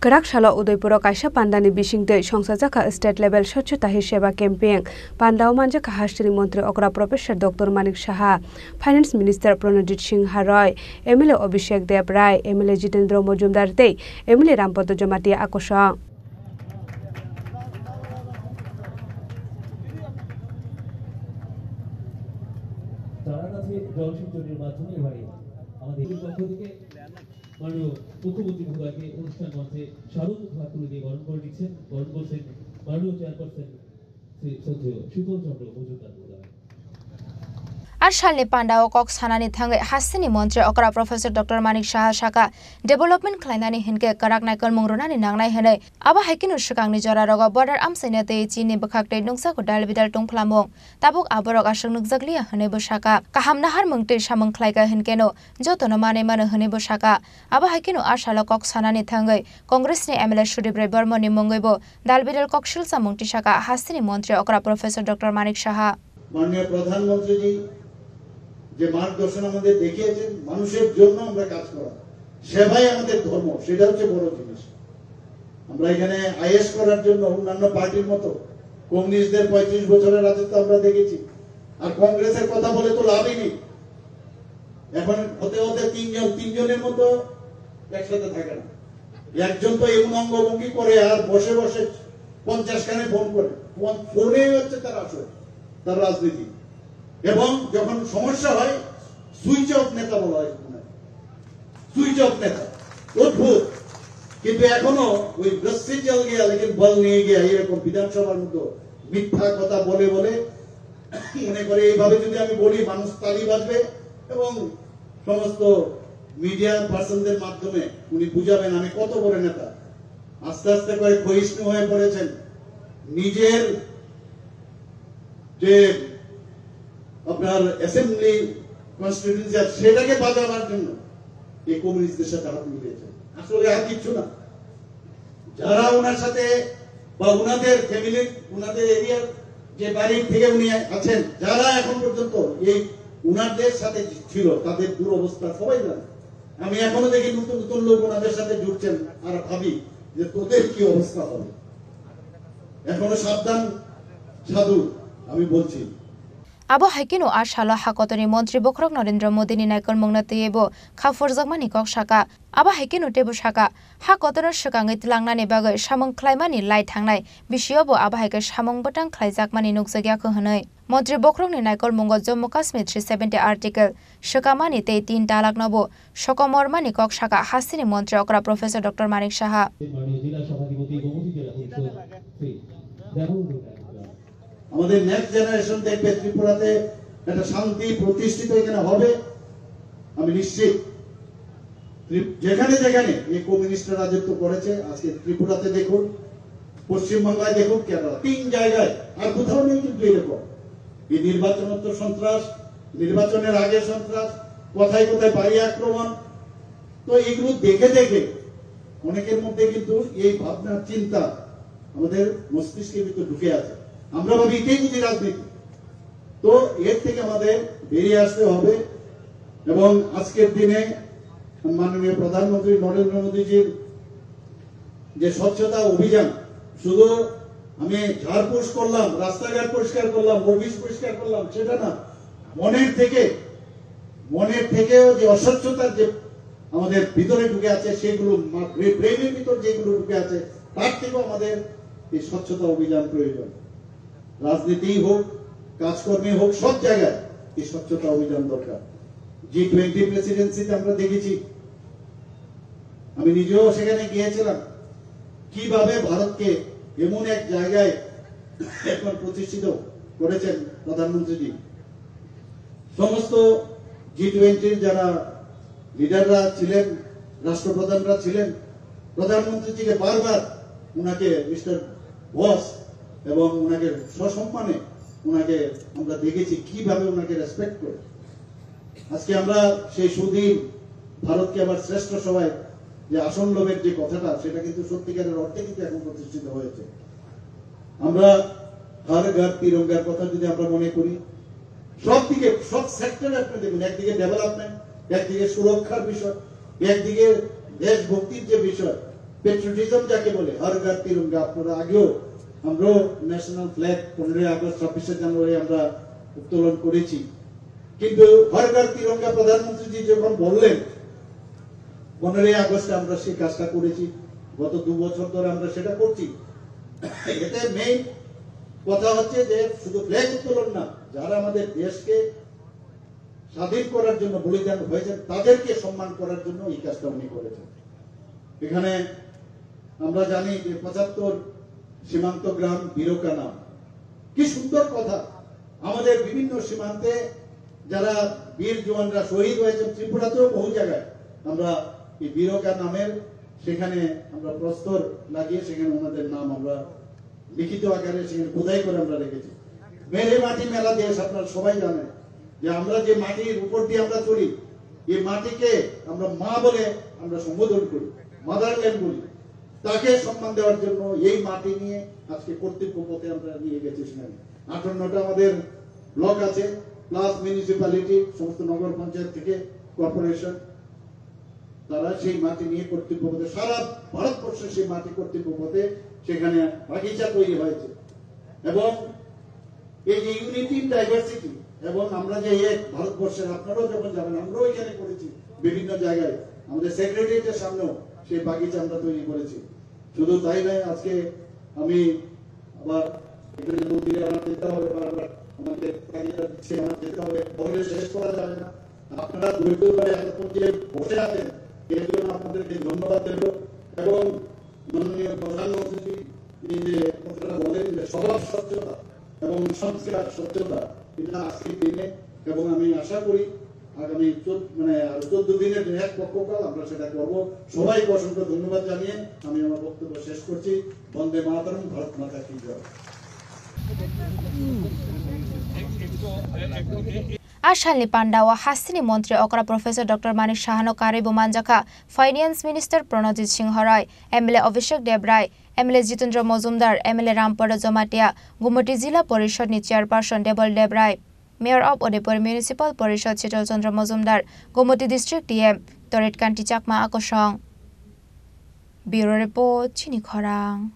Kerak Shala Udaipuro Kaisa Pandani Bishingde Songsajaka State Level Swachhota Hi Seva Campaign Pandao Manjaka Hastri Mantri Okra Professor Dr. Manik Saha Finance Minister Pranajit Singh Haroy MLA Abhishek Deb Rai MLA Jitendra Mojumdar Dei MLA Rampada Jamatia Akosha মাননীয় মুখ্যমন্ত্রী মহোদয়কে অনুষ্ঠান মঞ্চে স্মারক উপহার তুলে দিয়ে বরণ করে নিচ্ছেন বরণ করছেন মাননীয় চেয়ারপারসন শ্রী শ্রদ্ধেয় শীতল চন্দ্র মজুমদার মহোদয়। Arshal Pandao Cox Hanani Tangai Hasini Montre Okra Professor Dr. Manik Saha Shaka Development Klainani Hinke Karak Naikal Mungrunani Nangnai Hene Aba Haikinu Shukangni Jora Roga Border Amsenete Chini Bakakte Nungsa Kodal Vidal Tungplamong Tabuk Aborok Ashang Nugzaglia Hanebo Shaka Kaham Nahar Mungte Shamong Klaika Hinkeno Jotono Mane Mana Hanebo Shaka Aba Haikinu Arshal Cox Hanani Tangai Congress ni MLA Shudibre Bormoni Mongoibo Dalbidal Coxil Samungti Shaka Hasini Montre Okra Professor Dr. Manik Saha Manya Pradhan Mantri যে মার্গদর্শন আমাদের দেখিয়েছেন মানুষের জন্য আমরা কাজ করা সেবাই আমাদের ধর্ম সেটা হচ্ছে বড় জিনিস। আমরা এখানে আইএস করার জন্য অন্যান্য পার্টির মতো কমিউনিস্টদের 35 বছরের রাজত্ব আমরা দেখেছি আর কংগ্রেসের কথা বলে তো লাভই নেই। এখন হতে হতে তিনজনের মতো একসাথে থাকে না, একজন তো এমন অঙ্গভঙ্গি করে আর বসে বসে 50 খানে ফোন করে ফোনেই হচ্ছে তার আসল তার রাজনীতি এবং যখন সমস্যা হয় সুইচ অফ নেতা বলা হয় সুইচ অফ নেতা অদ্ভুত কিন্তু এখনো ওই রস্সি চল গিয়া লেকিন বল নিয়ে গিয়া এরকম বিধানসভার মতো মিথ্যা কথা বলে বলে মনে করে এইভাবে যদি আমি বলি মানুষ তালি বাজবে এবং সমস্ত মিডিয়া পার্সনদের মাধ্যমে উনি বুঝাবেন আমি কত বড় নেতা। আস্তে আস্তে করে ক্ষয়িষ্ণু হয়ে পড়েছেন নিজের যে আপনার অ্যাসেম্বলি কনস্টিটিউয়েন্সি সেটাকে বাজানোর জন্য এই কমিউনিস্টদের সাথে হাত মিলিয়েছেন। আসলে আর কিছু না, যারা ওনার সাথে বা ওনাদের ফ্যামিলির ওনাদের এরিয়ার যে বাড়ির থেকে উনি আছেন যারা এখন পর্যন্ত এই ওনাদের সাথে ছিল তাদের দুরবস্থা সবাই জানে। আমি এখনো দেখি নতুন নতুন লোক ওনাদের সাথে জুড়ছেন আর ভাবি যে তোদের কি অবস্থা হবে। এখনো সাবধান সাধু আমি বলছি। Abo Haikinu Arshala Hakotoni Montri Bokrok Narendra Modi ni Naikal Mongnatiyebo Khafor Zagmani Kok Shaka Aba Haikinu Tebu Shaka Hakotono Shukangit Langnani Bagai Shamong Klaimani Lai Tangnai Bishiobo Aba Haika Shamong Batang Klai Zakmani Nukzagya Hanoi Montri Bokrok ni Naikal Mongo Jammu Kashmir 370 article Shukamani Te 3 Talak Nobo Shokomormani Kok Shaka Hasini Montri Okra Professor Dr. Manik Saha আমাদের next generation দেখবে ত্রিপুরাতে একটা শান্তি প্রতিষ্ঠিত এখানে হবে আমি নিশ্চিত। যেখানে যেখানে এই কমিউনিস্টরা রাজত্ব করেছে আজকে ত্রিপুরাতে দেখুন, পশ্চিমবাংলায় দেখুন, কেরালা, 3 জায়গায় আর কোথাও নেই কিন্তু এরকম। এই নির্বাচনোত্তর সন্ত্রাস, নির্বাচনের আগে সন্ত্রাস, কোথায় কোথায় বাড়ি আক্রমণ, তো এগুলো দেখে দেখে অনেকের মধ্যে কিন্তু এই ভাবনা চিন্তা আমাদের মস্তিষ্কের ভিতরে ঢুকে আছে। আমরা ভাবি এটাই যদি রাজনীতি, তো এর থেকে আমাদের বেরিয়ে আসতে হবে এবং আজকের দিনে মাননীয় প্রধানমন্ত্রী নরেন্দ্র মোদীজির যে স্বচ্ছতা অভিযান, শুধু আমি ঝাড়পোছ করলাম, রাস্তাঘাট পরিষ্কার করলাম, অফিস পরিষ্কার করলাম সেটা না, মনের থেকেও যে অস্বচ্ছতার যে আমাদের ভিতরে ঢুকে আছে সেগুলো ব্রেনের ভিতর যেগুলো ঢুকে আছে তার থেকেও আমাদের এই স্বচ্ছতা অভিযান প্রয়োজন। রাজনীতি হোক, কাজকর্মে হোক, সব জায়গায় এই স্বচ্ছতা অভিযান দরকার। G20 প্রেসিডেন্সিতে আমরা দেখেছি, আমি নিজেও সেখানে গিয়েছিলাম, কিভাবে ভারতকে এমন এক জায়গায় এখন প্রতিষ্ঠিত করেছেন প্রধানমন্ত্রীজি। সমস্ত G20 যারা লিডাররা ছিলেন, রাষ্ট্রপ্রধানরা ছিলেন, প্রধানমন্ত্রীজিকে বারবার উনাকে মিস্টার বস এবং উনাকে সসম্মানে উনাকে আমরা দেখেছি কিভাবে উনাকে রেসপেক্ট করে। আজকে আমরা সেই সুদিন ভারতকে আবার শ্রেষ্ঠ সভায় যে আসন লোভের যে কথাটা সেটা কিন্তু সত্যিকারের অর্থে কিন্তু এখন প্রতিষ্ঠিত হয়েছে। আমরা হর ঘর তিরঙ্গার কথা যদি আমরা মনে করি, সব দিকে সব সেক্টরে আপনি দেখুন, একদিকে ডেভেলপমেন্ট, একদিকে সুরক্ষার বিষয়, একদিকে দেশভক্তির যে বিষয়, পেট্রিয়টিজম যাকে বলে, হর ঘর তিরঙ্গা। আপনারা আগেও আমরাও ন্যাশনাল ফ্ল্যাগ 15 আগস্ট 26 জানুয়ারি আমরা উত্তোলন করেছি, কিন্তু হর ঘর তিরঙ্গা প্রধানমন্ত্রীজি যখন বললেন 15 আগস্টে আমরা সেই কাজটা করেছি। গত 2 বছর ধরে আমরা সেটা করছি। এতে মেইন কথা হচ্ছে যে শুধু ফ্ল্যাগ উত্তোলন না, যারা আমাদের দেশকে স্বাধীন করার জন্য বলিদান হয়েছেন তাদেরকে সম্মান করার জন্য এই কাজটা উনি করেছেন। এখানে আমরা জানি যে 75 সীমান্ত গ্রাম বীরকা নাম, কি সুন্দর কথা। আমাদের বিভিন্ন সীমান্তে যারা বীর জওয়ানরা শহীদ হয়েছেন, ত্রিপুরাতেও বহু জায়গায় আমরা এই বীরকা নামের সেখানে আমরা প্রস্তর লাগিয়ে সেখানে ওনাদের নাম আমরা লিখিত আকারে সেখানে খোদাই করে আমরা রেখেছি। মেরে মাটি মেলা দেশ, আপনারা সবাই জানেন যে আমরা যে মাটির উপর দিয়ে আমরা চলি, এই মাটিকে আমরা মা বলে আমরা সম্বোধন করি, মাদারল্যান্ড বলি। তাকে সম্মান দেওয়ার জন্য এই মাটি নিয়ে আজকে কর্তৃত্ব পথে আমরা নিয়ে গেছি। সেখানে 58টা আমাদের ব্লক আছে, প্লাস মিউনিসিপ্যালিটি, সমস্ত নগর পঞ্চায়েত থেকে কর্পোরেশন, তারা সেই মাটি নিয়ে কর্তৃত্ব পথে সারা ভারতবর্ষে সেই মাটি কর্তৃত্ব পথে সেখানে বাগিচা তৈরি হয়েছে। এবং এই যে ইউনিটি ডাইভার্সিটি, এবং আমরা যে এক ভারতবর্ষের, আপনারাও যখন যাবেন, আমরাও এখানে করেছি বিভিন্ন জায়গায়, আমাদের সেক্রেটারিয়েটের সামনেও সেই বাগিচা আমরা তৈরি করেছি। শুধু তাই নয়, আজকে আমি আবার এখানে মন্দিরে আমার যেতে হবে, আমাদের যেতে হবে, বলে শেষ করা যাবে না। আপনারা ধৈর্য ধরে এতক্ষণ যে বসে আছেন এর জন্য আপনাদেরকে ধন্যবাদ দেব। এবং মাননীয় প্রধানমন্ত্রী যে কথাটা বলেন যে স্বভাব স্বচ্ছতা এবং সংস্কার স্বচ্ছতা, এটা আজকের দিনে, এবং আমি আশা করি আগামী 14 দিনের এক পক্ষকাল আমরা সেটা করবো। সবাইকে অসংখ্য ধন্যবাদ জানিয়ে আমি আমার বক্তব্য শেষ করছি। বন্দে মাতরম, ভারত মাতা কি জয়। Ashalni Pandawa Hasini Montri Okra Professor Dr. Manik Shahano Karibu Manjaka, Finance Minister Pranajit Singh Harai, MLA Abhishek Debrai, MLA Jitendra Mozumdar, MLA Rampada Jomatia, Gumati Zilla Porishad ni Chairperson Debal Debrai, Mayor of Odepur Municipal Porishad Chital Chandra Mozumdar, Gumati District DM, Torit Kanti Chakma Akoshong. Bureau Report, Chini Khorang.